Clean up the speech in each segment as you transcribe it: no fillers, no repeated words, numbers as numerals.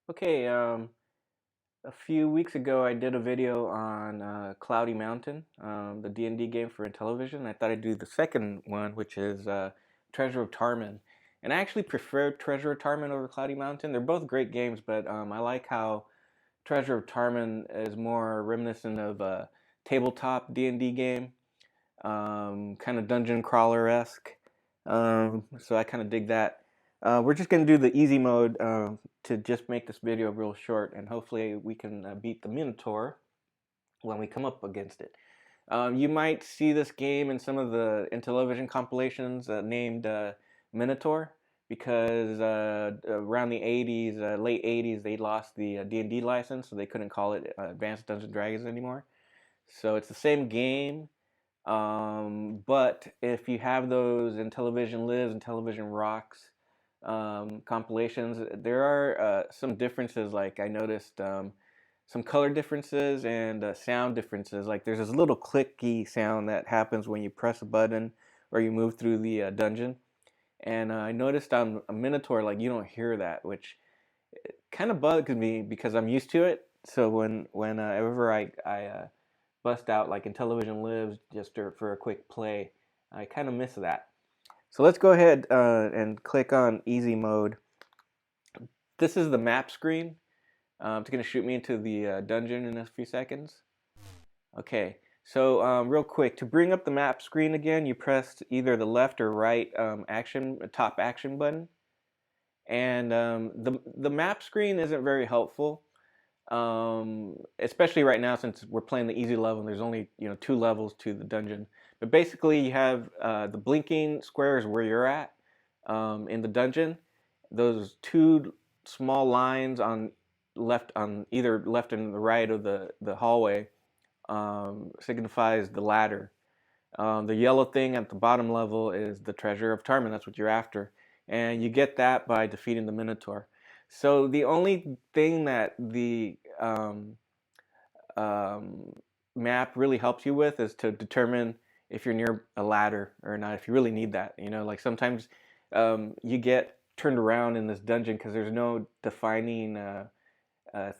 Okay, a few weeks ago I did a video on Cloudy Mountain, the D&D game for Intellivision. I thought I'd do the second one, which is Treasure of Tarmin. And I actually prefer Treasure of Tarmin over Cloudy Mountain. They're both great games, but I like how Treasure of Tarmin is more reminiscent of a tabletop D&D game, kind of dungeon crawler-esque. So I kind of dig that. We're just going to do the easy mode to just make this video real short, and hopefully we can beat the Minotaur when we come up against it. You might see this game in some of the Intellivision compilations named Minotaur, because around the 80s, late 80s, they lost the D&D license, so they couldn't call it Advanced Dungeons and Dragons anymore. So it's the same game, but if you have those Intellivision Lives and Intellivision Rocks compilations, there are some differences. Like I noticed some color differences and sound differences. Like there's this little clicky sound that happens when you press a button or you move through the dungeon. And I noticed on a Minotaur, like you don't hear that, which kind of bugs me because I'm used to it. So whenever I bust out like Intellivision Lives just for a quick play, I kind of miss that. So let's go ahead and click on easy mode. This is the map screen. It's going to shoot me into the dungeon in a few seconds. Okay, so real quick, to bring up the map screen again, you press either the left or right top action button. And the map screen isn't very helpful, especially right now since we're playing the easy level and there's only 2 levels to the dungeon. But basically, you have the blinking squares where you're at in the dungeon. Those 2 small lines on either left and the right of the hallway signifies the ladder. The yellow thing at the bottom level is the Treasure of Tarmin. That's what you're after, and you get that by defeating the Minotaur. So the only thing that the map really helps you with is to determine if you're near a ladder or not, if you really need that. Like sometimes you get turned around in this dungeon because there's no defining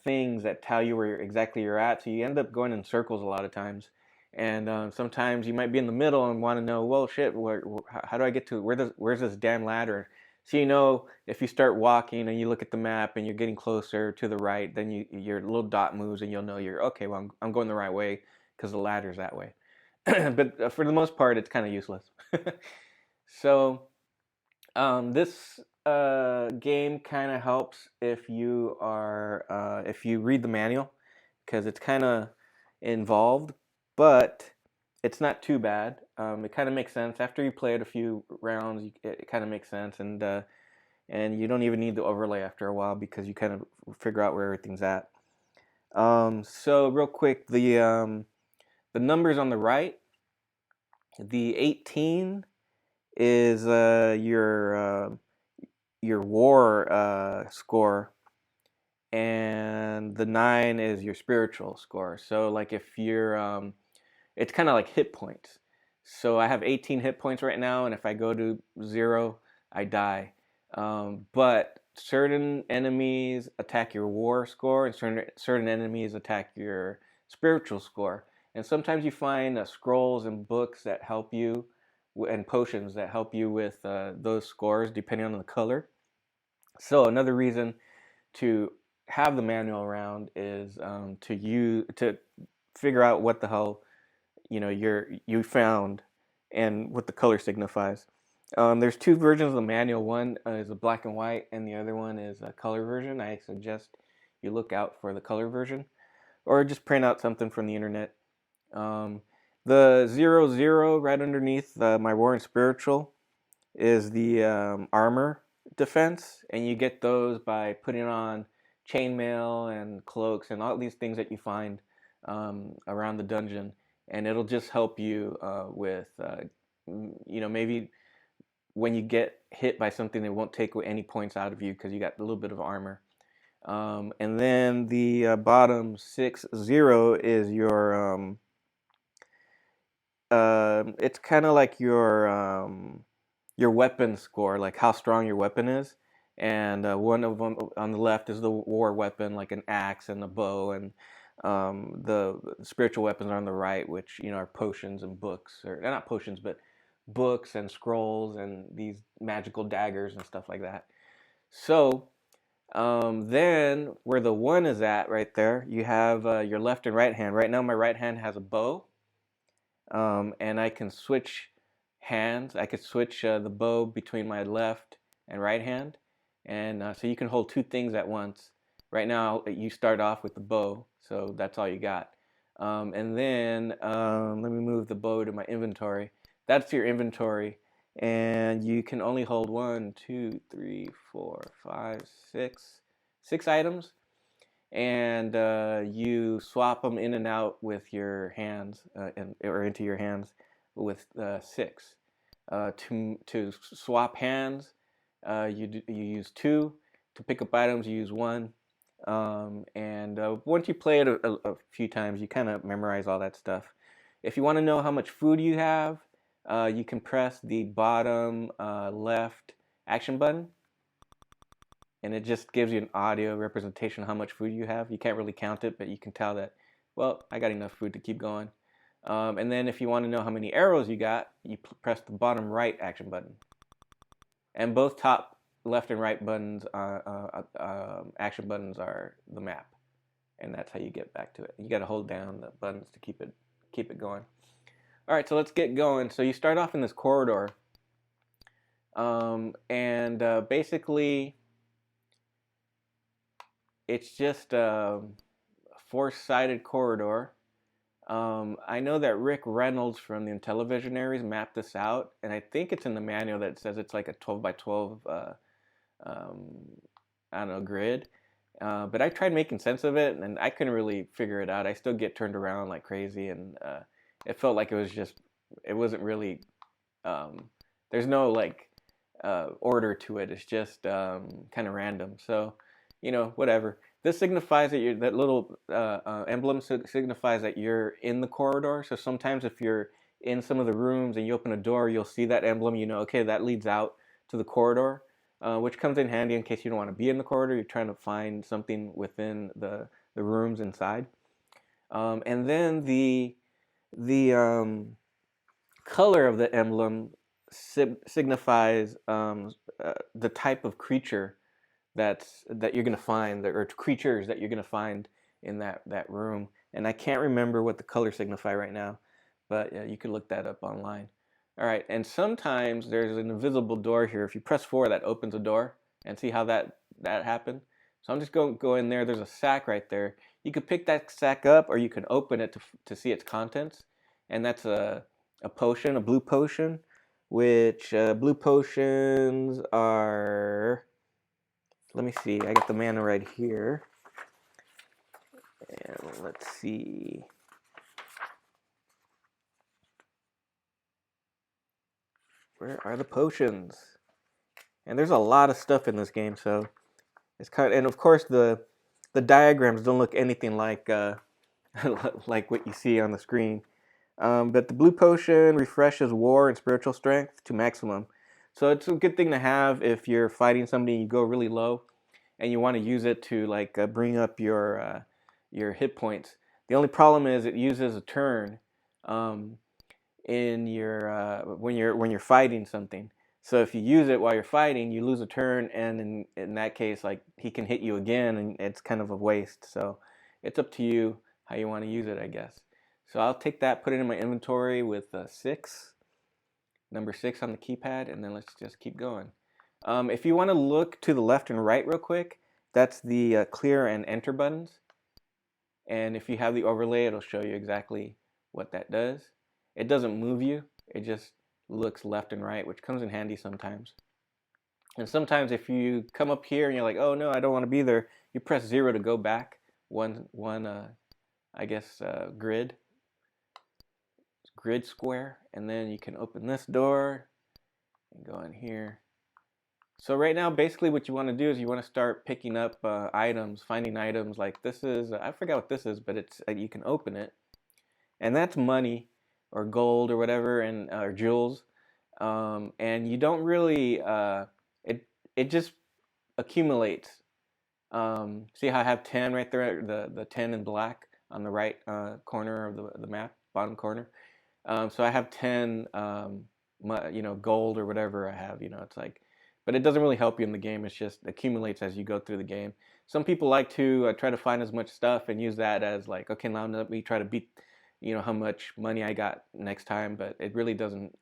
things that tell you where exactly you're at, so you end up going in circles a lot of times. And sometimes you might be in the middle and want to know, well, shit, how do I get to where's this damn ladder? So if you start walking and you look at the map and you're getting closer to the right, then your little dot moves and you'll know you're okay. Well, I'm going the right way because the ladder's that way. But for the most part, it's kind of useless. So this game kind of helps if you read the manual, because it's kind of involved, but it's not too bad. It kind of makes sense after you play it a few rounds. It kind of makes sense, and you don't even need the overlay after a while because you kind of figure out where everything's at. So real quick, the numbers on the right, the 18 is your war score, and the 9 is your spiritual score. So like if you're it's kind of like hit points. So I have 18 hit points right now, and if I go to 0, I die. But certain enemies attack your war score, and certain enemies attack your spiritual score. And sometimes you find scrolls and books that help you, and potions that help you with those scores depending on the color. So another reason to have the manual around is to figure out what the hell you found and what the color signifies. There's 2 versions of the manual. One is a black and white, and the other one is a color version. I suggest you look out for the color version, or just print out something from the internet. The 0 right underneath my war and spiritual is the armor defense, and you get those by putting on chainmail and cloaks and all these things that you find around the dungeon, and it'll just help you with maybe when you get hit by something, it won't take any points out of you because you got a little bit of armor. And then the bottom 6-0 is it's kind of like your weapon score, like how strong your weapon is. and one of them on the left is the war weapon, like an axe and a bow, and the spiritual weapons are on the right, which are potions and books, or not potions, but books and scrolls and these magical daggers and stuff like that. So then where the one is at, right there, you have your left and right hand. Right now, my right hand has a bow, and I can switch hands. I could switch the bow between my left and right hand, and so you can hold two things at once. Right now, you start off with the bow, so that's all you got. And then let me move the bow to my inventory. That's your inventory, and you can only hold 1, 2, 3, 4, 5, 6 items, and you swap them in and out with your hands, or into your hands with 6. To swap hands, you use 2. To pick up items, you use 1. And once you play it a few times, you kind of memorize all that stuff. If you want to know how much food you have, you can press the bottom left action button, and it just gives you an audio representation of how much food you have. You can't really count it, but you can tell that, well, I got enough food to keep going. And then if you want to know how many arrows you got, you press the bottom right action button. And both top left and right buttons, action buttons, are the map, and that's how you get back to it. You got to hold down the buttons to keep it going. All right, so let's get going. So you start off in this corridor, and basically it's just a four-sided corridor. I know that Rick Reynolds from the Intellivisionaries mapped this out, and I think it's in the manual that says it's like a 12 by 12 I don't know, grid. But I tried making sense of it, and I couldn't really figure it out. I still get turned around like crazy, and it felt like it wasn't really, there's no like order to it. It's just kind of random. So, whatever. This signifies that that little emblem signifies that you're in the corridor. So sometimes if you're in some of the rooms and you open a door, you'll see that emblem. Okay, that leads out to the corridor, which comes in handy in case you don't want to be in the corridor. You're trying to find something within the rooms inside. And then the color of the emblem signifies the type of creature that you're going to find, or creatures that you're going to find in that room. And I can't remember what the color signify right now, but you could look that up online. All right, and sometimes there's an invisible door here. If you press 4, that opens a door, and see how that happened. So I'm just going to go in there. There's a sack right there. You could pick that sack up, or you can open it to see its contents. And that's a potion, a blue potion, which blue potions are, let me see, I got the manual right here. And let's see. Where are the potions? And there's a lot of stuff in this game, so it's and of course the diagrams don't look anything like like what you see on the screen. But the blue potion refreshes war and spiritual strength to maximum. So it's a good thing to have if you're fighting somebody and you go really low, and you want to use it to like bring up your hit points. The only problem is it uses a turn in your when you're fighting something. So if you use it while you're fighting, you lose a turn, and in that case, like, he can hit you again, and it's kind of a waste. So it's up to you how you want to use it, I guess. So I'll take that, put it in my inventory with 6, number 6 on the keypad, and then let's just keep going. If you want to look to the left and right real quick, that's the clear and enter buttons. And if you have the overlay, it'll show you exactly what that does. It doesn't move you, it just looks left and right, which comes in handy sometimes. And sometimes if you come up here and you're like, oh no, I don't want to be there, you press 0 to go back one I guess grid square, and then you can open this door and go in here. So right now, basically what you want to do is you want to start picking up items, finding items. Like this is, I forgot what this is, but it's you can open it, and that's money or gold or whatever, and or jewels. And you don't really it just accumulates. See how I have 10 right there, the 10 in black on the right corner of the map, bottom corner. So I have 10, gold or whatever I have. It's like, but it doesn't really help you in the game. It's just accumulates as you go through the game. Some people like to try to find as much stuff and use that as like, okay, now let me try to beat, how much money I got next time. But it really doesn't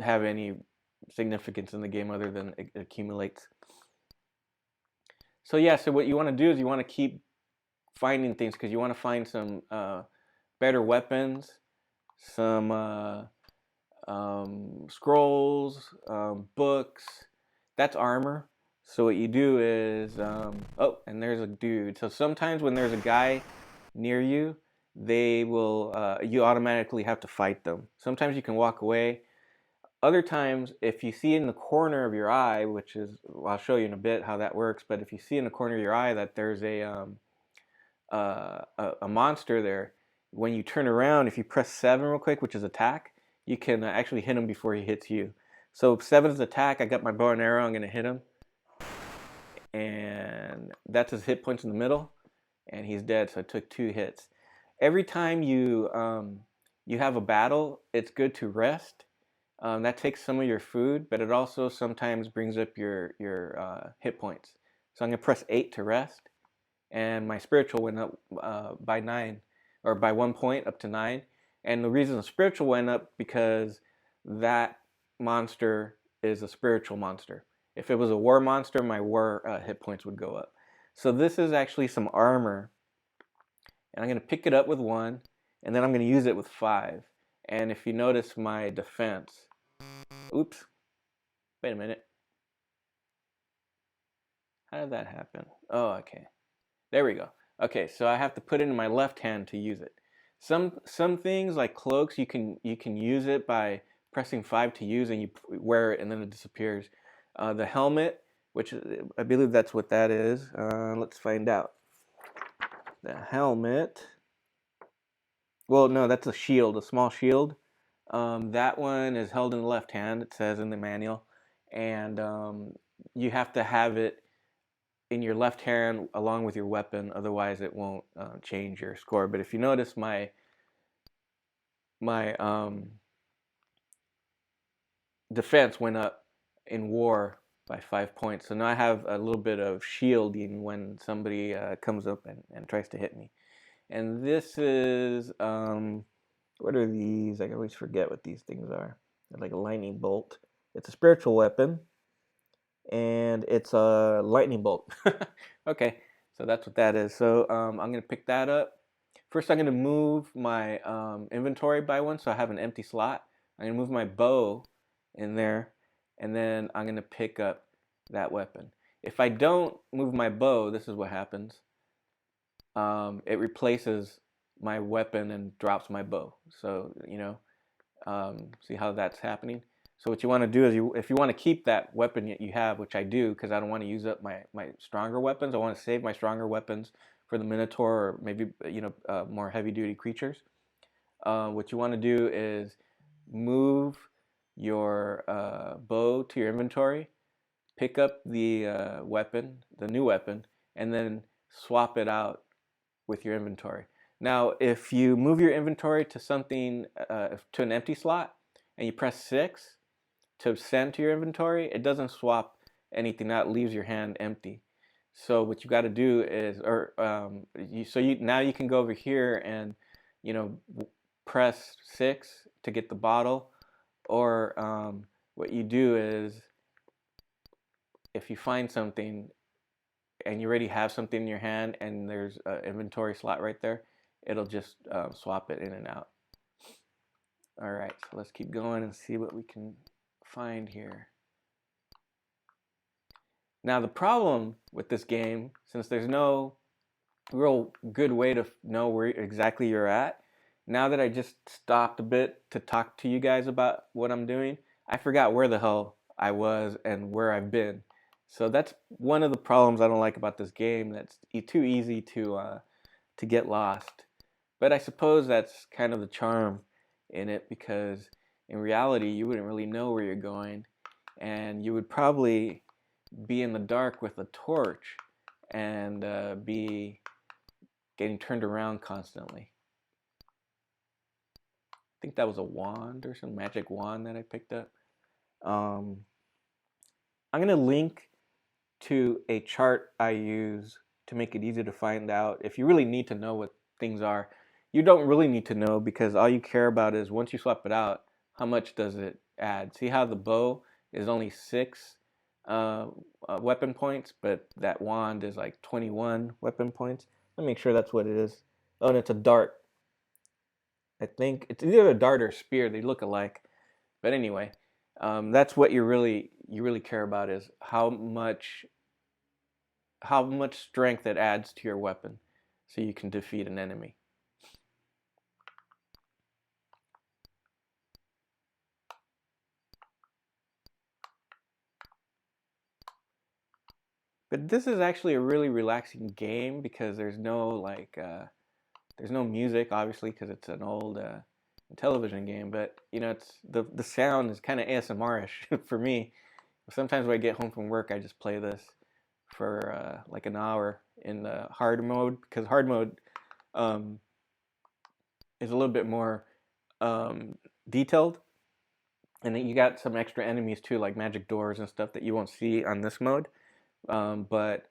have any significance in the game other than it accumulates. So yeah, so what you want to do is you want to keep finding things because you want to find some better weapons, some scrolls, books. That's armor. So what you do is, oh, and there's a dude. So sometimes when there's a guy near you, they will, you automatically have to fight them. Sometimes you can walk away. Other times, if you see in the corner of your eye, which is, I'll show you in a bit how that works, but if you see in the corner of your eye that there's a monster there, when you turn around, if you press 7 real quick, which is attack, you can actually hit him before he hits you. So 7 is attack, I got my bow and arrow, I'm going to hit him. And that's his hit points in the middle, and he's dead, so I took 2 hits. Every time you have a battle, it's good to rest. That takes some of your food, but it also sometimes brings up your hit points. So I'm going to press 8 to rest, and my spiritual went up by 9, or by 1 point up to 9. And the reason the spiritual went up because that monster is a spiritual monster. If it was a war monster, my war hit points would go up. So this is actually some armor, and I'm going to pick it up with 1, and then I'm going to use it with 5. And if you notice my defense, oops, wait a minute. How did that happen? Oh, okay. There we go. Okay, so I have to put it in my left hand to use it. Some things like cloaks, you can use it by pressing 5 to use, and you wear it and then it disappears. The helmet, which I believe that's what that is. Let's find out. The helmet. Well, no, that's a shield, a small shield. That one is held in the left hand, it says in the manual, and you have to have it in your left hand along with your weapon, otherwise it won't change your score. But if you notice, my defense went up in war by 5 points, so now I have a little bit of shielding when somebody comes up and tries to hit me. And this is what are these? I always forget what these things are. They're like a lightning bolt. It's a spiritual weapon, and it's a lightning bolt. Okay, so that's what that is. So I'm going to pick that up. First, I'm going to move my inventory by 1, so I have an empty slot. I'm going to move my bow in there, and then I'm going to pick up that weapon. If I don't move my bow, this is what happens. It replaces my weapon and drops my bow. So, see how that's happening? So what you want to do is, if you want to keep that weapon that you have, which I do because I don't want to use up my stronger weapons. I want to save my stronger weapons for the Minotaur or maybe more heavy-duty creatures. What you want to do is move your bow to your inventory, pick up the weapon, the new weapon, and then swap it out with your inventory. Now, if you move your inventory to something, to an empty slot, and you press 6 to send to your inventory, it doesn't swap anything out, it leaves your hand empty. So what you got to do is, now you can go over here and, press 6 to get the bottle, or what you do is, if you find something and you already have something in your hand and there's an inventory slot right there, it'll just swap it in and out. Alright, so let's keep going and see what we can find here. Now the problem with this game, since there's no real good way to know where exactly you're at, now that I just stopped a bit to talk to you guys about what I'm doing, I forgot where the hell I was and where I've been. So that's one of the problems I don't like about this game. That's too easy to get lost. But I suppose that's kind of the charm in it, because in reality you wouldn't really know where you're going, and you would probably be in the dark with a torch and be getting turned around constantly. I think that was a wand or some magic wand that I picked up. I'm going to link to a chart I use to make it easy to find out if you really need to know what things are. You don't really need to know because all you care about is once you swap it out, how much does it add? See how the bow is only 6 weapon points, but that wand is like 21 weapon points. Let me make sure that's what it is. Oh, and it's a dart. I think it's either a dart or a spear. They look alike. But anyway, that's what you really care about is how much strength it adds to your weapon, so you can defeat an enemy. But this is actually a really relaxing game because there's no there's no music, obviously, because it's an old Intellivision game. But you know, it's the sound is kind of ASMR-ish for me. Sometimes when I get home from work, I just play this for like an hour in the hard mode because hard mode is a little bit more detailed, and then you got some extra enemies too, like magic doors and stuff that you won't see on this mode. But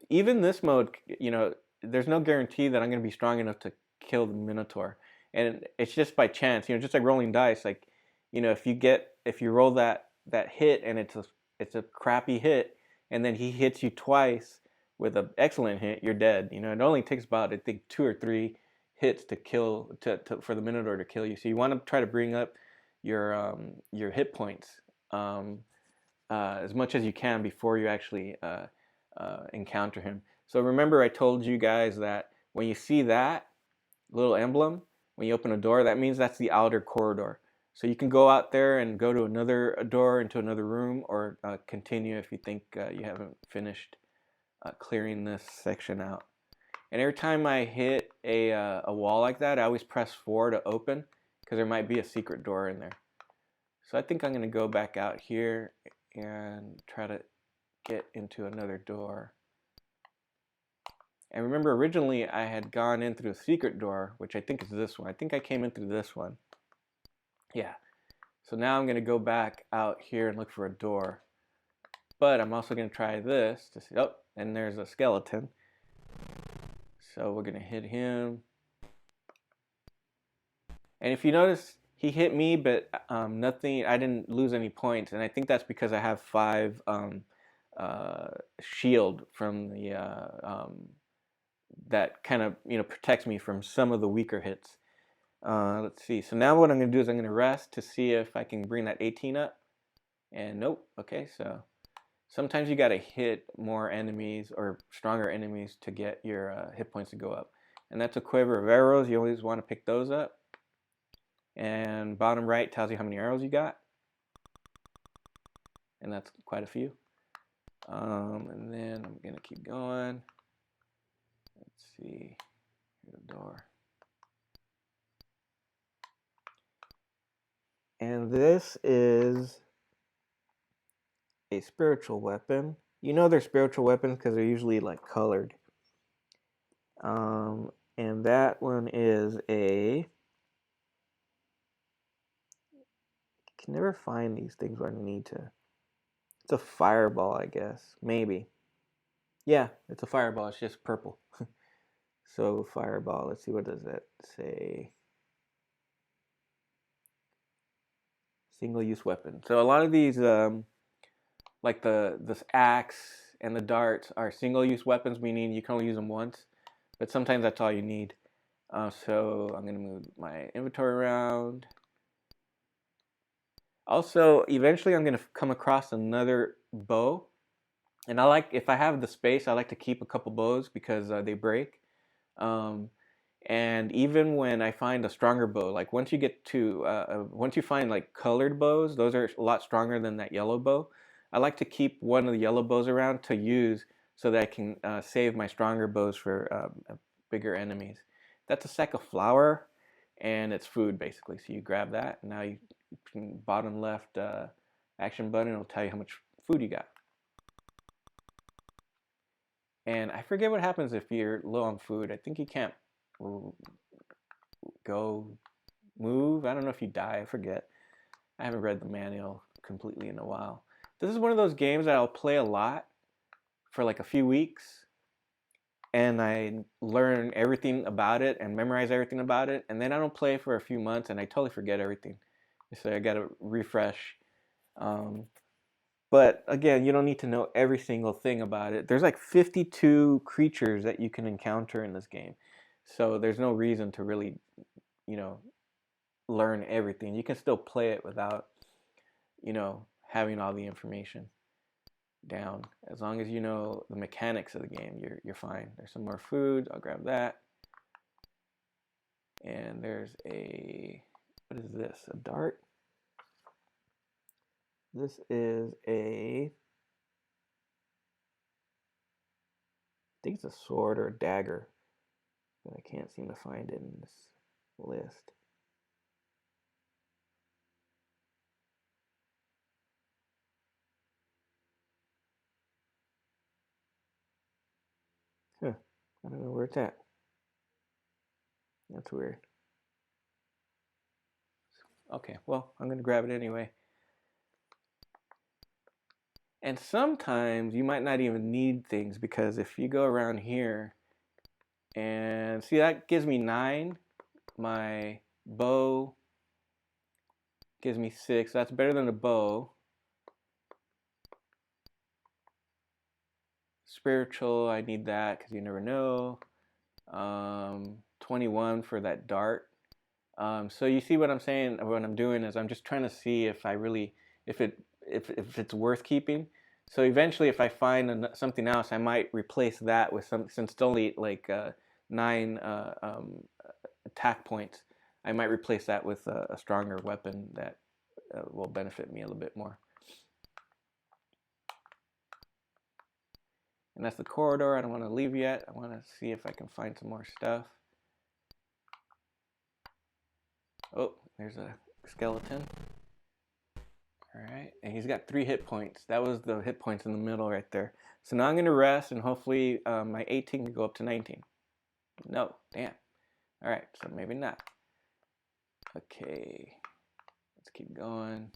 even this mode, you know, there's no guarantee that I'm going to be strong enough to kill the Minotaur, and it's just by chance. You know, just like rolling dice. Like, you know, if you roll that hit and it's a crappy hit, and then he hits you twice with an excellent hit, you're dead. You know, it only takes about, I think, 2 or 3 hits to kill for the Minotaur to kill you. So you want to try to bring up your hit points as much as you can before you actually encounter him. So remember, I told you guys that when you see that little emblem, when you open a door, that means that's the outer corridor. So you can go out there and go to another door into another room, or continue if you think you haven't finished clearing this section out. And every time I hit a wall like that, I always press 4 to open because there might be a secret door in there. So I think I'm going to go back out here and try to get into another door. And remember, originally I had gone in through a secret door, which I think is this one. I think I came in through this one. Yeah. So now I'm going to go back out here and look for a door. But I'm also going to try this to see. Oh, and there's a skeleton. So we're going to hit him. And if you notice, he hit me, but nothing. I didn't lose any points, and I think that's because I have 5 shield from the that kind of, you know, protects me from some of the weaker hits. Let's see. So now what I'm going to do is I'm going to rest to see if I can bring that 18 up. And nope. Okay, so sometimes you got to hit more enemies or stronger enemies to get your hit points to go up. And that's a quiver of arrows. You always want to pick those up. And bottom right tells you how many arrows you got. And that's quite a few. And then I'm going to keep going. Let's see. Here's the door. And this is a spiritual weapon. You know they're spiritual weapons because they're usually like colored. And that one is a... I can never find these things where I need to. It's a fireball, I guess. Maybe. Yeah, it's a fireball. It's just purple. So fireball. Let's see, what does that say? Single-use weapon. So a lot of these, like this axe and the darts, are single-use weapons, meaning you can only use them once. But sometimes that's all you need. So I'm going to move my inventory around. Also, eventually I'm going to come across another bow. And I like, if I have the space, I like to keep a couple bows because they break. And even when I find a stronger bow, like once you get to, once you find like colored bows, those are a lot stronger than that yellow bow. I like to keep one of the yellow bows around to use so that I can save my stronger bows for bigger enemies. That's a sack of flour, and it's food basically. So you grab that, and now you bottom left action button will tell you how much food you got. And I forget what happens if you're low on food. I think you can't go move. I don't know if you die. I forget. I haven't read the manual completely in a while. This is one of those games that I'll play a lot for like a few weeks, and I learn everything about it and memorize everything about it, and then I don't play for a few months and I totally forget everything. So I gotta refresh. But again, you don't need to know every single thing about it. There's like 52 creatures that you can encounter in this game. So there's no reason to really, you know, learn everything. You can still play it without, having all the information down. As long as you know the mechanics of the game, you're fine. There's some more food. I'll grab that. And there's what is this? A dart? This is I think it's a sword or a dagger, but I can't seem to find it in this list. Huh. I don't know where it's at. That's weird. Okay, well, I'm going to grab it anyway. And sometimes you might not even need things, because if you go around here and see, that gives me 9. My bow gives me 6. That's better than a bow. Spiritual, I need that because you never know. 21 for that dart. So you see what I'm saying? What I'm doing is I'm just trying to see if I really, if it's worth keeping. So eventually, if I find something else, I might replace that with some. Since it's only like 9 attack points, I might replace that with a stronger weapon that will benefit me a little bit more. And that's the corridor. I don't want to leave yet. I want to see if I can find some more stuff. Oh, there's a skeleton. Alright, and he's got 3 hit points. That was the hit points in the middle right there. So now I'm going to rest, and hopefully my 18 can go up to 19. No, damn. Alright, so maybe not. Okay, let's keep going.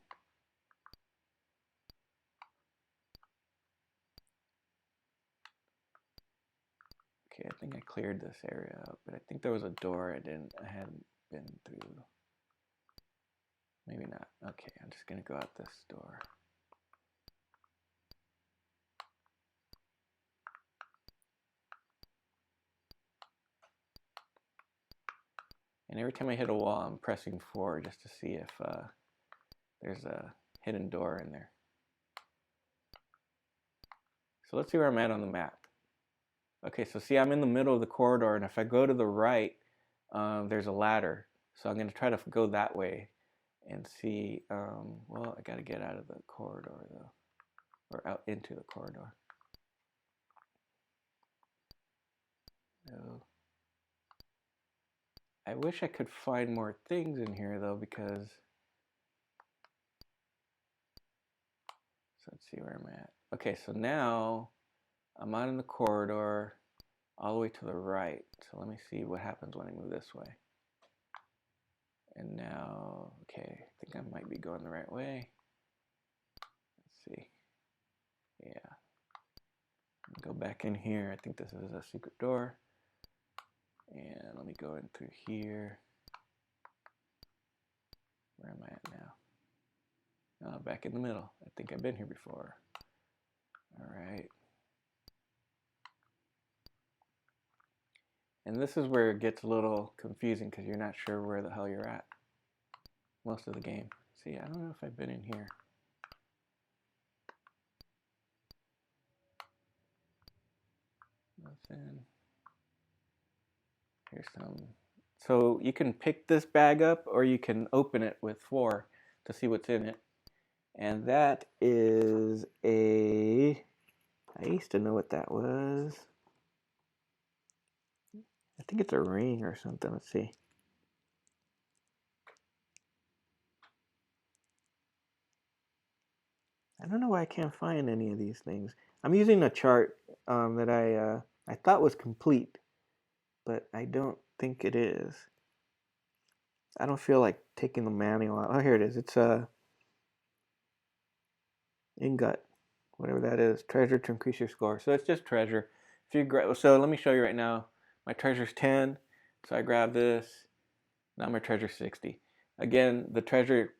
Okay, I think I cleared this area up, but I think there was a door I hadn't been through. Maybe not. Okay, I'm just going to go out this door. And every time I hit a wall, I'm pressing 4 just to see if there's a hidden door in there. So let's see where I'm at on the map. Okay, so see, I'm in the middle of the corridor, and if I go to the right, there's a ladder. So I'm going to try to go that way and see. Well, I got to get out of the corridor, though, or out into the corridor. So I wish I could find more things in here, though, because. So let's see where I'm at. Okay, so now I'm out in the corridor all the way to the right. So let me see what happens when I move this way. And now, okay, I think I might be going the right way. Let's see. Yeah. Go back in here. I think this is a secret door. And let me go in through here. Where am I at now? Oh, back in the middle. I think I've been here before. All right. And this is where it gets a little confusing because you're not sure where the hell you're at most of the game. See, I don't know if I've been in here. Nothing. Here's some. So you can pick this bag up, or you can open it with 4 to see what's in it. And that is I used to know what that was. I think it's a ring or something. Let's see. I don't know why I can't find any of these things. I'm using a chart that I thought was complete, but I don't think it is. I don't feel like taking the manual out. Oh, here it is. It's ingot, whatever that is. Treasure to increase your score. So it's just treasure. If you grab, so let me show you right now. My treasure's 10, so I grab this. Now my treasure's 60. Again, the treasure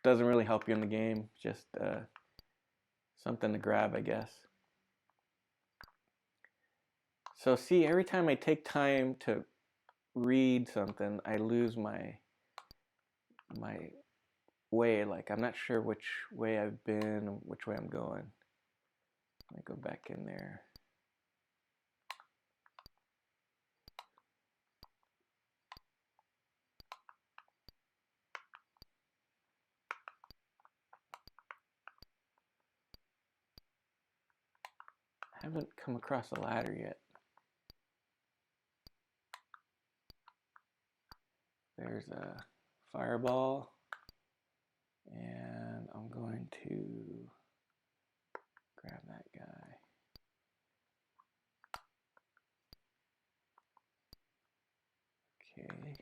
doesn't really help you in the game. Just something to grab, I guess. So see, every time I take time to read something, I lose my way. Like, I'm not sure which way I've been, which way I'm going. Let me go back in there. I haven't come across a ladder yet. There's a fireball, and I'm going to grab that guy. Okay.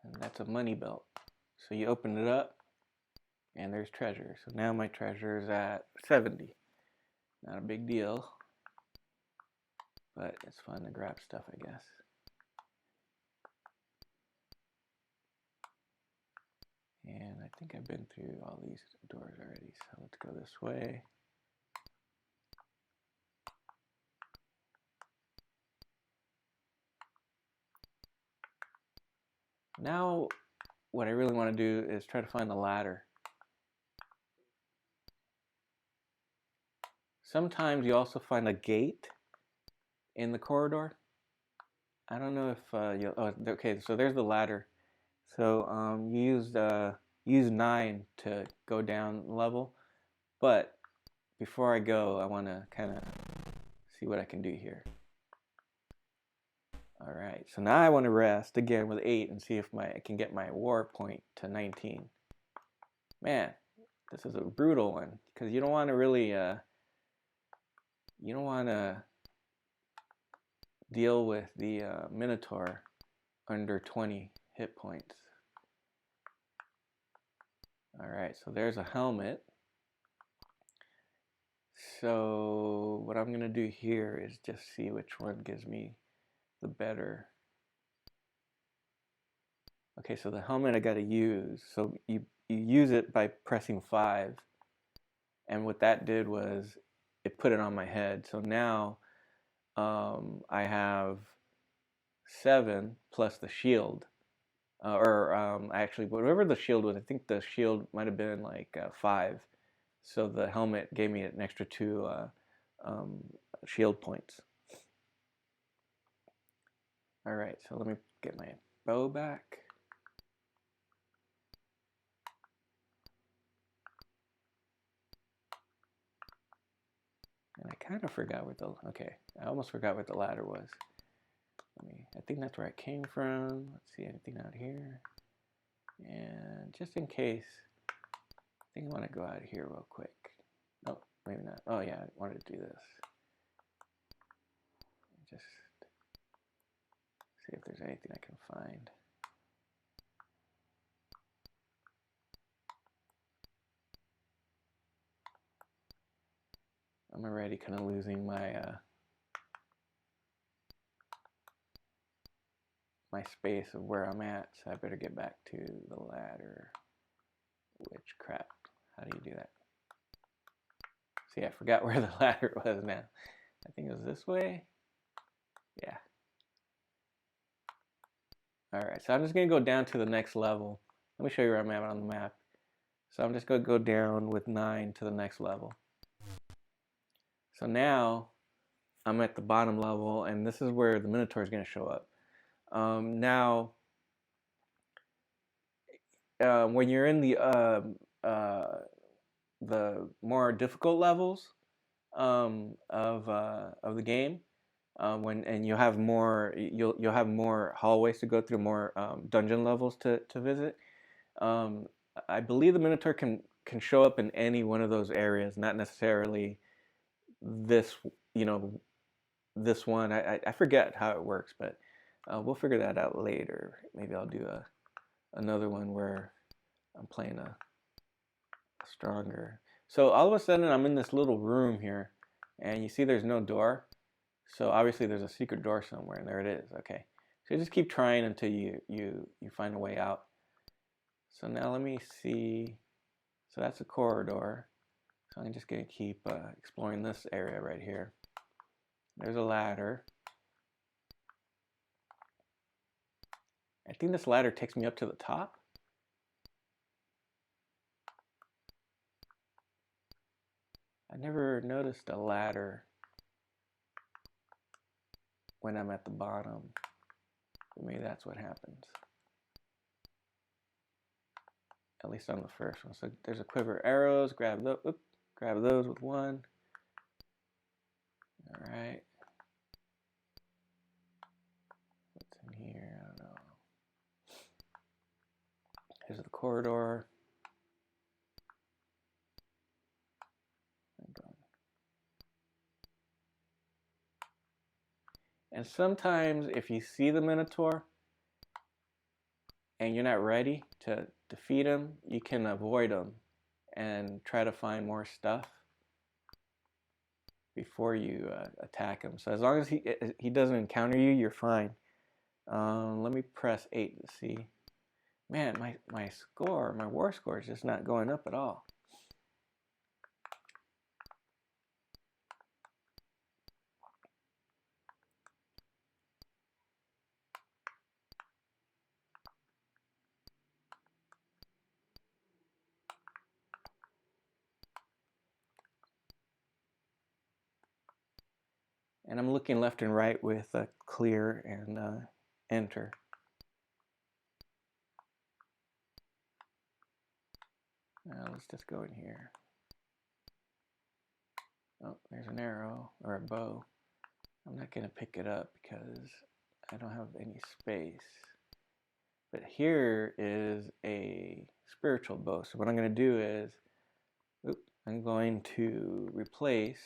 And that's a money belt. So you open it up, and there's treasure. So now my treasure is at 70. Not a big deal, but it's fun to grab stuff, I guess. And I think I've been through all these doors already, so let's go this way. Now, what I really want to do is try to find the ladder. Sometimes you also find a gate in the corridor. I don't know if you. Oh, okay. So there's the ladder. So you use 9 to go down level, but before I go, I want to kind of see what I can do here. All right. So now I want to rest again with 8 and see if I can get my war point to 19. Man, this is a brutal one because you don't want to really you don't want to deal with the Minotaur under 20 hit points. Alright, so there's a helmet. So what I'm going to do here is just see which one gives me the better. Okay, so the helmet I got to use. So you use it by pressing 5. And what that did was it put it on my head. So now I have 7 plus the shield. Actually, whatever the shield was, I think the shield might have been like 5. So the helmet gave me an extra 2 shield points. All right, so let me get my bow back. And I kind of forgot what I almost forgot what the ladder was. I think that's where I came from. Let's see, anything out here? And just in case, I think I want to go out here real quick. No, maybe not. Oh yeah, I wanted to do this. Just see if there's anything I can find. I'm already kind of losing my my space of where I'm at, so I better get back to the ladder. Which crap, how do you do that? See, I forgot where the ladder was now. I think it was this way. Yeah. Alright, so I'm just going to go down to the next level. Let me show you where I'm at on the map. So I'm just going to go down with 9 to the next level. So now I'm at the bottom level, and this is where the Minotaur is going to show up. Now, when you're in the more difficult levels of the game, And you'll have more hallways to go through, more dungeon levels to visit. Um, I believe the Minotaur can show up in any one of those areas, not necessarily this you know this one. I forget how it works, but we'll figure that out later. Maybe I'll do another one where I'm playing a stronger. So all of a sudden I'm in this little room here, and you see there's no door. So obviously there's a secret door somewhere, and there it is. Okay, so you just keep trying until you find a way out. So now let me see. So that's a corridor. So I'm just gonna keep exploring this area right here. There's a ladder. I think this ladder takes me up to the top. I never noticed a ladder when I'm at the bottom. But maybe that's what happens. At least on the first one. So there's a quiver of arrows. Grab those with one. All right. What's in here? I don't know. Here's the corridor. And sometimes if you see the Minotaur and you're not ready to defeat him, you can avoid him and try to find more stuff before you attack him. So as long as he doesn't encounter you, you're fine. Let me press 8 to see. Man, my war score is just not going up at all. And I'm looking left and right with clear and enter. Now let's just go in here. Oh, there's an arrow or a bow. I'm not going to pick it up because I don't have any space. But here is a spiritual bow. So what I'm going to do is, I'm going to replace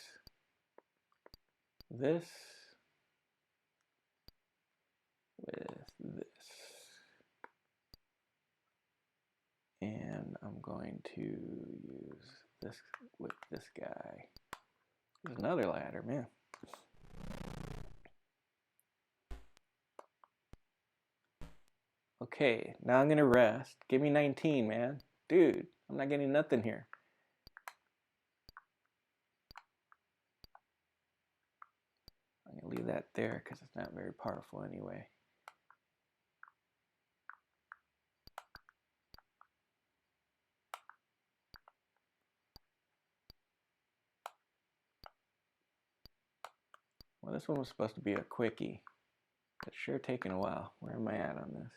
this with this. And I'm going to use this with this guy. There's another ladder, man. Okay, now I'm gonna rest. Give me 19, man. Dude, I'm not getting nothing here. I'm gonna leave that there because it's not very powerful anyway. Well, this one was supposed to be a quickie. It's sure taking a while. Where am I at on this?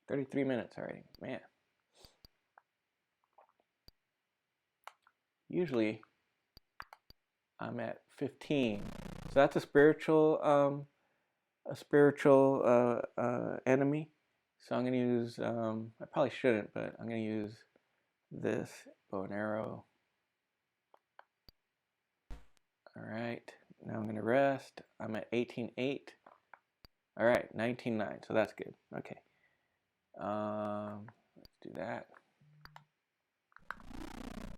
33 minutes already, man. Usually I'm at 15. So that's a spiritual enemy. So I'm gonna use, I probably shouldn't, but I'm gonna use this bow and arrow. All right, now I'm gonna rest. I'm at 18.8. All right, 19.9, so that's good. Okay, let's do that.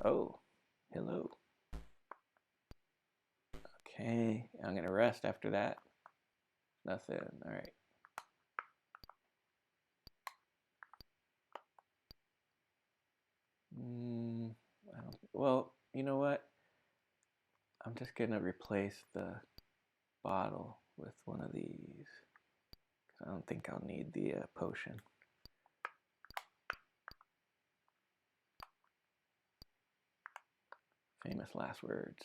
Oh, hello. Okay, I'm gonna rest after that. Nothing, all right. Well, you know what? I'm just gonna replace the bottle with one of these. I don't think I'll need the potion. Famous last words.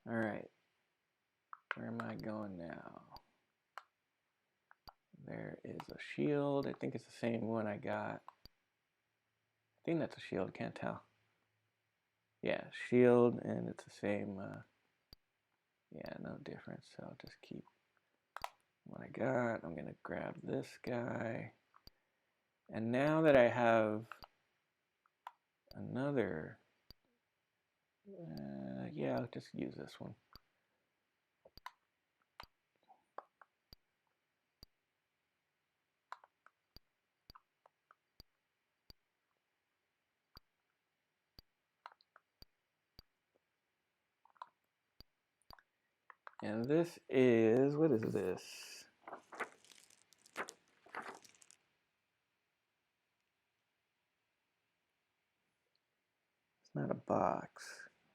All right, where am I going now? There is a shield. I think it's the same one I got. I think that's a shield, can't tell. Yeah, shield, and it's the same. Yeah, no difference. So I'll just keep what I got. I'm gonna grab this guy, and now that I have another, yeah, I'll just use this one. And this is, what is this? It's not a box.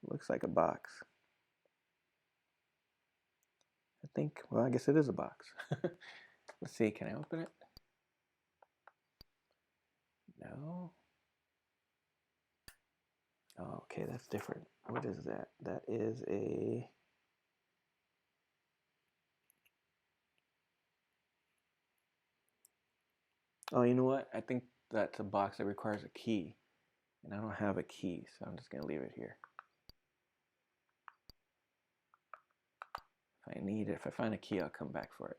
It looks like a box. I think, well, I guess it is a box. Let's see, can I open it? No. Oh, okay, that's different. What is that? That is a... Oh, you know what? I think that's a box that requires a key. And I don't have a key, so I'm just going to leave it here. If I need it, if I find a key, I'll come back for it.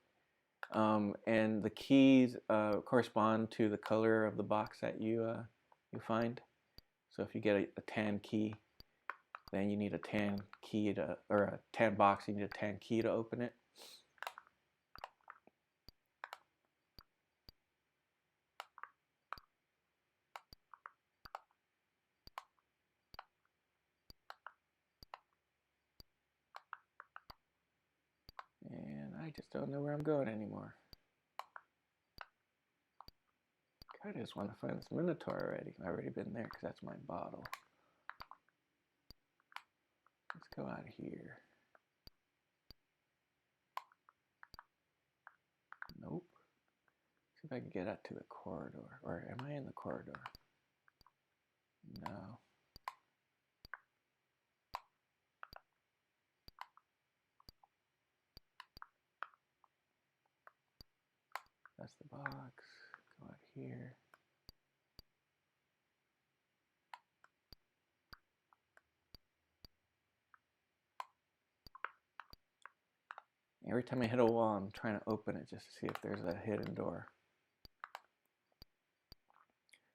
And the keys correspond to the color of the box that you find. So if you get a tan key, then you need a tan key to, or a tan box, you need a tan key to open it. And I just don't know where I'm going anymore. I just want to find this Minotaur already. I've already been there because that's my bottle. Let's go out here. Nope. See if I can get out to the corridor. Or am I in the corridor? No. That's the box. Go out here. Every time I hit a wall, I'm trying to open it just to see if there's a hidden door.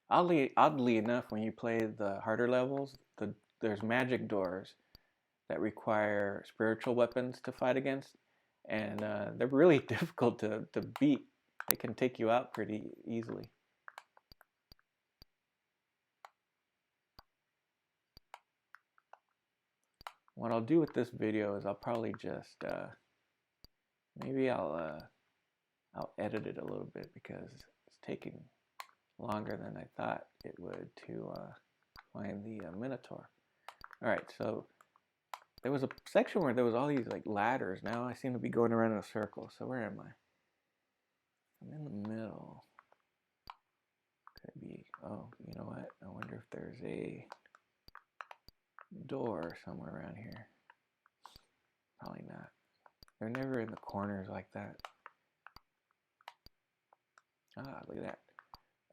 Oddly enough, when you play the harder levels, there's magic doors that require spiritual weapons to fight against, and they're really difficult to beat. They can take you out pretty easily. What I'll do with this video is I'll probably just maybe I'll edit it a little bit because it's taking longer than I thought it would to find the Minotaur. All right, so there was a section where there was all these like ladders. Now I seem to be going around in a circle. So where am I? I'm in the middle. Could be, oh, you know what? I wonder if there's a door somewhere around here. Probably not. They're never in the corners like that. Ah, look at that.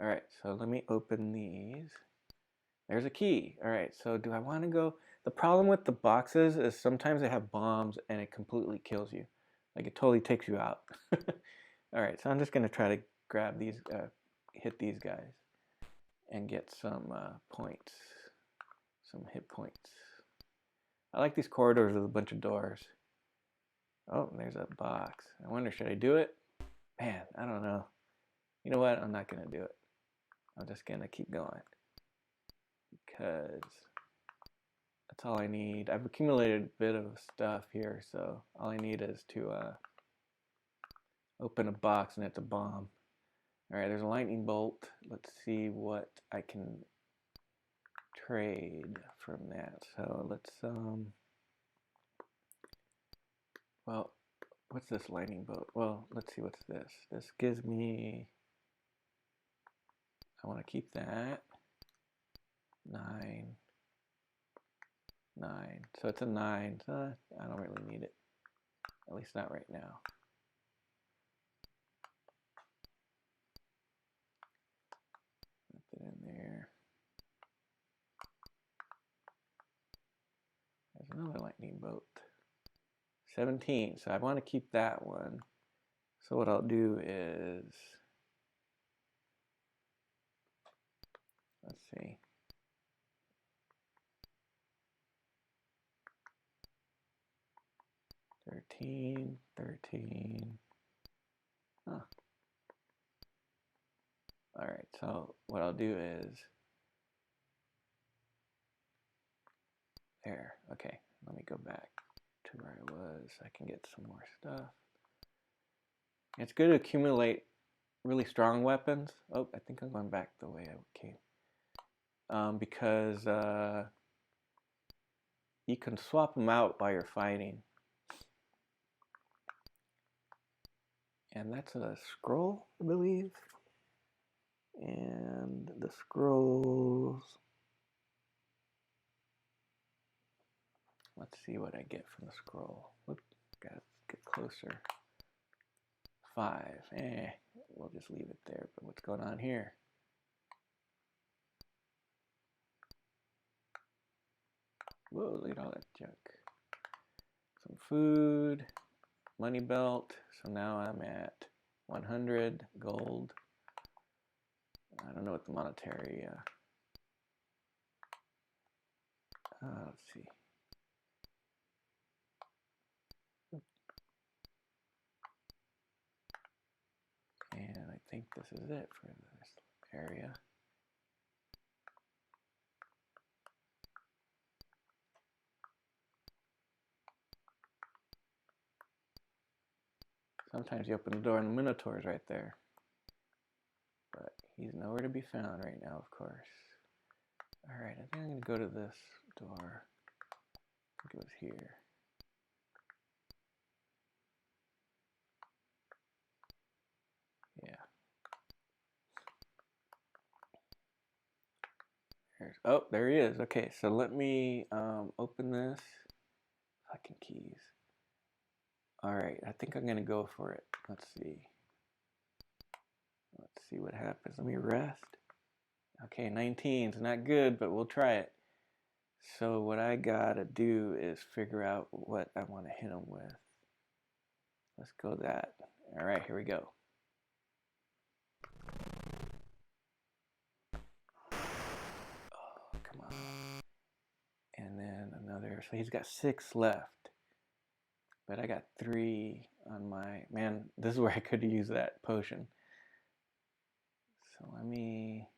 All right, so let me open these. There's a key. All right, so do I want to go? The problem with the boxes is sometimes they have bombs and it completely kills you. Like it totally takes you out. All right, so I'm just going to try to grab these, hit these guys and get some points, some hit points. I like these corridors with a bunch of doors. Oh, there's a box. I wonder, should I do it? Man, I don't know. You know what? I'm not going to do it. I'm just going to keep going because that's all I need. I've accumulated a bit of stuff here, so all I need is to open a box and it's a bomb. All right, there's a lightning bolt. Let's see what I can trade from that. So let's, well, what's this lightning bolt? Well, let's see what's this. This gives me, I want to keep that. 9, 9. So it's a 9. I don't really need it. At least not right now. Put it in there. need both. 17, so I want to keep that one. So what I'll do is, let's see. Thirteen. Huh. All right, so what I'll do is, there, okay, let me go back to where I was. I can get some more stuff. It's good to accumulate really strong weapons. Oh, I think I'm going back the way I came. Because you can swap them out while you're fighting. And that's a scroll, I believe. And the scrolls, let's see what I get from the scroll. Whoop, gotta get closer. 5, we'll just leave it there. But what's going on here? Whoa, look at all that junk. Some food, money belt. So now I'm at 100 gold. I don't know what the monetary, let's see. And I think this is it for this area. Sometimes you open the door and the Minotaur's right there. But he's nowhere to be found right now, of course. Alright, I think I'm going to go to this door. I think it was here. Yeah. Oh, there he is. Okay, so let me open this. Fucking keys. Alright, I think I'm going to go for it. Let's see. Let's see what happens. Let me rest. Okay, 19 is not good, but we'll try it. So what I gotta do is figure out what I want to hit him with. Let's go that. Alright, here we go. Oh, come on. And then another. So he's got 6 left. But I got 3 on my... Man, this is where I could use that potion. So let me...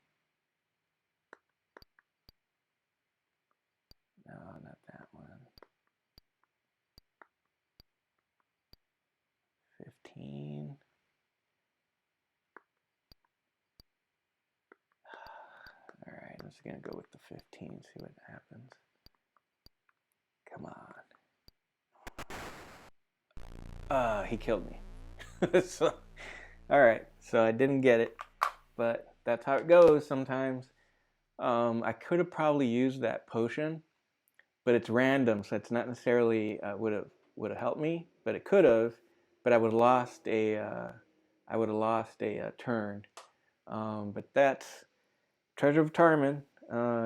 No, not that one. 15. Alright, I'm just gonna go with the 15, see what happens. Come on. He killed me. So, alright, so I didn't get it, but that's how it goes sometimes. I could have probably used that potion, but it's random, so it's not necessarily would have helped me, but it could have. But I would have lost a turn. But that's Treasure of Tarmin,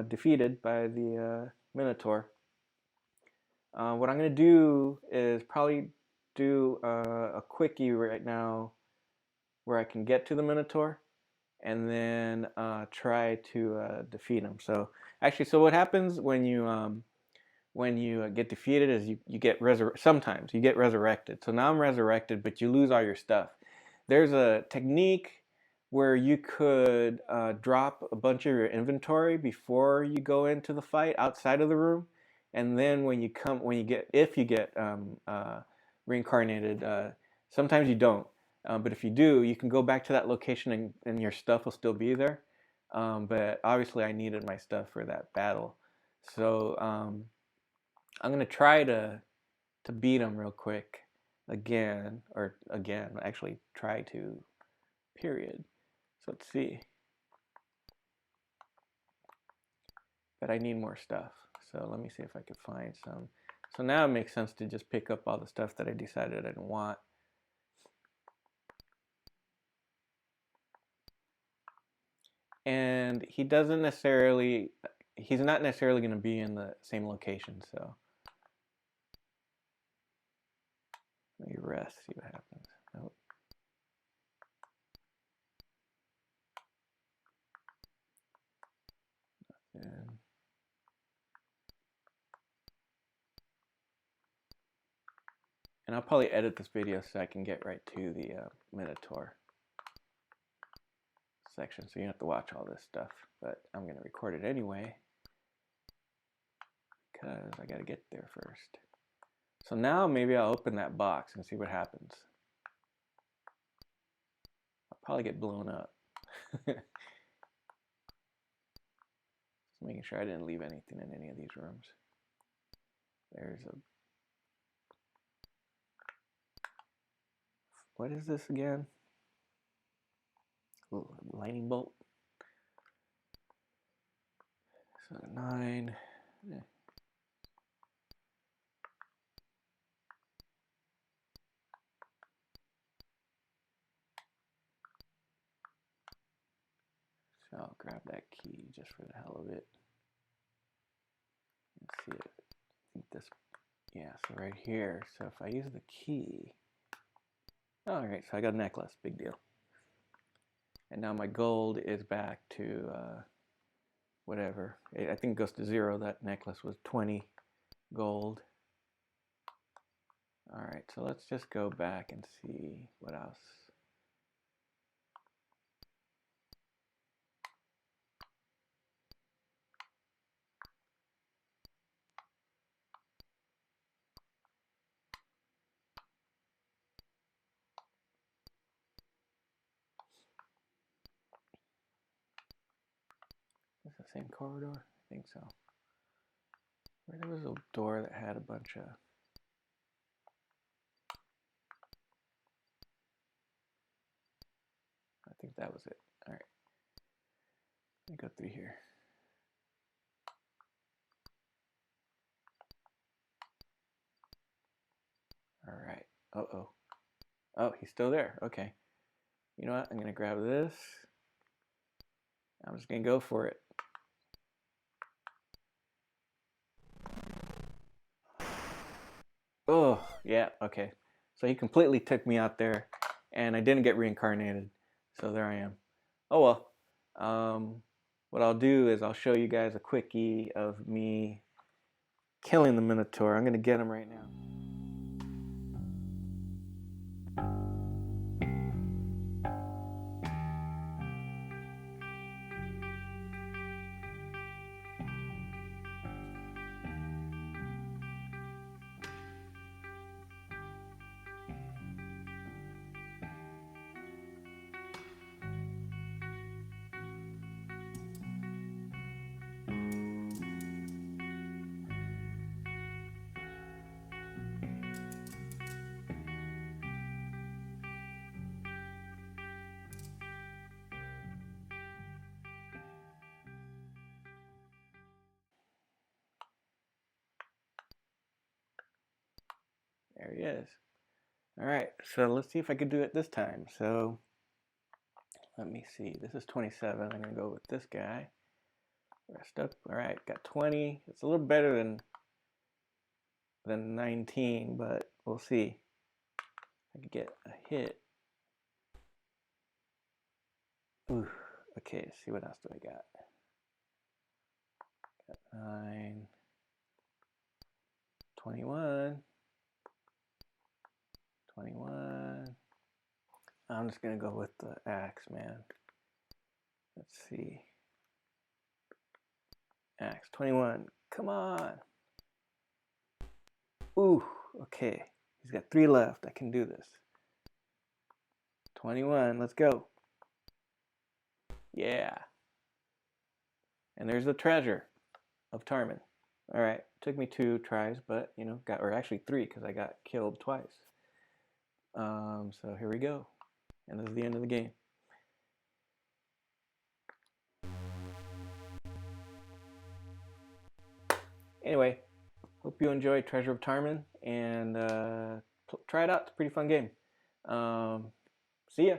defeated by the Minotaur. What I'm gonna do is probably do a quickie right now, where I can get to the Minotaur, and then try to defeat him. So actually, so what happens when you get defeated is you get sometimes you get resurrected. So now I'm resurrected, but you lose all your stuff. There's a technique where you could drop a bunch of your inventory before you go into the fight outside of the room, and then if you get reincarnated, sometimes you don't. But if you do, you can go back to that location and your stuff will still be there. But obviously I needed my stuff for that battle. So I'm going to try to beat him real quick actually try to, period. So let's see. But I need more stuff. So let me see if I could find some. So now it makes sense to just pick up all the stuff that I decided I didn't want. And he's not necessarily going to be in the same location, so Let me rest, see what happens. Nope. Nothing. And I'll probably edit this video so I can get right to the Minotaur section, so you don't have to watch all this stuff. But I'm going to record it anyway because I got to get there first. So now maybe I'll open that box and see what happens. I'll probably get blown up. Just making sure I didn't leave anything in any of these rooms. There's a... What is this again? Ooh, lightning bolt. So 9. Yeah. So I'll grab that key just for the hell of it. Let's see it. I think this, yeah, so right here. So if I use the key, all right, so I got a necklace, big deal. And now my gold is back to whatever. I think it goes to 0. That necklace was 20 gold. All right, so let's just go back and see what else. Is this the same corridor? I think so. There was a door that had a bunch of... I think that was it. All right. Let me go through here. All right. Uh-oh. Oh, he's still there. Okay. You know what? I'm going to grab this. I'm just going to go for it. Oh, yeah. Okay. So he completely took me out there, and I didn't get reincarnated. So there I am. Oh, well. What I'll do is I'll show you guys a quickie of me killing the Minotaur. I'm going to get him right now. There he is. All right, so let's see if I can do it this time. So let me see. This is 27. I'm going to go with this guy. Rest up. All right, got 20. It's a little better than 19, but we'll see. I could get a hit. Ooh, okay, let's see what else do I got. Got 9, 21, 21. I'm just gonna go with the axe, man. Let's see. Axe, 21, come on. Ooh, okay. He's got 3 left. I can do this. 21, let's go. Yeah. And there's the treasure of Tarmin. All right, took me 2 tries, but you know, or actually 3 because I got killed twice. So here we go, and this is the end of the game. Anyway, hope you enjoyed Treasure of Tarmin, and try it out. It's a pretty fun game. See ya.